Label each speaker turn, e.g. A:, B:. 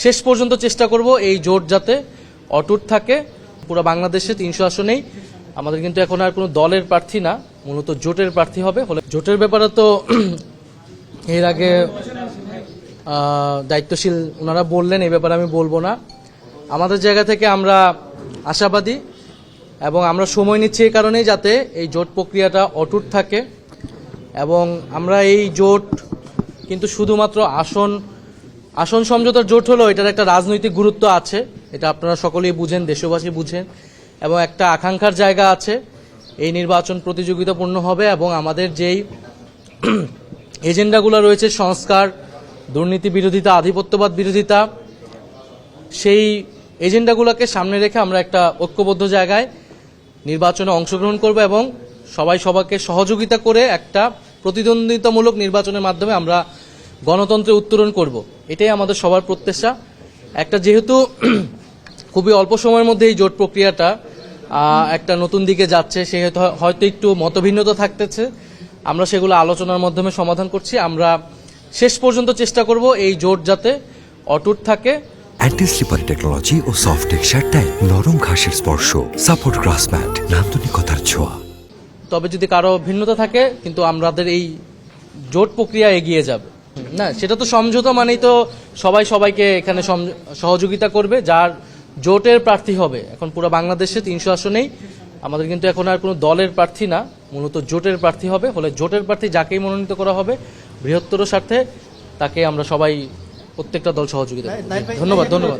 A: শেষ পর্যন্ত চেষ্টা করব এই জোট যাতে অটুট থাকে। পুরো বাংলাদেশে 300 আসনেই আমাদের কিন্তু এখন আর কোনো দলের প্রার্থী না, মূলত জোটের প্রার্থী হবে। হলে জোটের ব্যাপারে তো এর আগে দায়িত্বশীল ওনারা বললেন, এই ব্যাপারে আমি বলবো না। আমাদের জায়গা থেকে আমরা আশাবাদী এবং আমরা সময় নিচ্ছি এই কারণেই যাতে এই জোট প্রক্রিয়াটা অটুট থাকে। এবং আমরা এই জোট কিন্তু শুধুমাত্র আসন সমঝোতার জোট হলো, এটার একটা রাজনৈতিক গুরুত্ব আছে, এটা আপনারা সকলেই বুঝেন, দেশবাসী বুঝেন, এবং একটা আকাঙ্ক্ষার জায়গা আছে। এই নির্বাচন প্রতিযোগিতাপূর্ণ হবে এবং আমাদের যেই এজেন্ডাগুলো রয়েছে, সংস্কার, দুর্নীতি বিরোধিতা, আধিপত্যবাদ বিরোধিতা, সেই এজেন্ডাগুলোকে সামনে রেখে আমরা একটা ঐক্যবদ্ধ জায়গায় নির্বাচনে অংশগ্রহণ করব এবং সবাইকে সহযোগিতা করে একটা প্রতিদ্বন্দ্বিতামূলক নির্বাচনের মাধ্যমে আমরা গণতন্ত্রে উত্তরণ করব। এটাই আমাদের সবার প্রত্যাশা। একটা যেহেতু খুবই অল্প সময়ের মধ্যে এই জোট প্রক্রিয়াটা একটা নতুন দিকে যাচ্ছে, সেহেতু হয়তো একটু মতভিন্নতা থাকতেছে, আমরা সেগুলো আলোচনার মাধ্যমে সমাধান করছি। আমরা শেষ পর্যন্ত চেষ্টা করব এই জোট যাতে অটুট থাকে।
B: অ্যান্টি স্লিপারি টেকনোলজি ও সফট টেক্সচার টাইপ, নরম ঘাসের স্পর্শ, সাপোর্ট গ্রাস ম্যাট, নান্দনিকতার ছোঁয়া।
A: তবে যদি কারো ভিন্নতা থাকে, কিন্তু আমাদের এই জোট প্রক্রিয়া এগিয়ে যাবে না, সেটা তো সমঝোতা মানেই তো সবাইকে এখানে সহযোগিতা করবে, যার জোটের প্রার্থী হবে। এখন পুরো বাংলাদেশে 300 আসনেই আমাদের কিন্তু এখন আর কোনো দলের প্রার্থী না, মূলত জোটের প্রার্থী হবে। হলে জোটের প্রার্থী যাকেই মনোনীত করা হবে বৃহত্তর স্বার্থে, তাকে আমরা সবাই প্রত্যেকটা দল সহযোগিতা করব। ধন্যবাদ।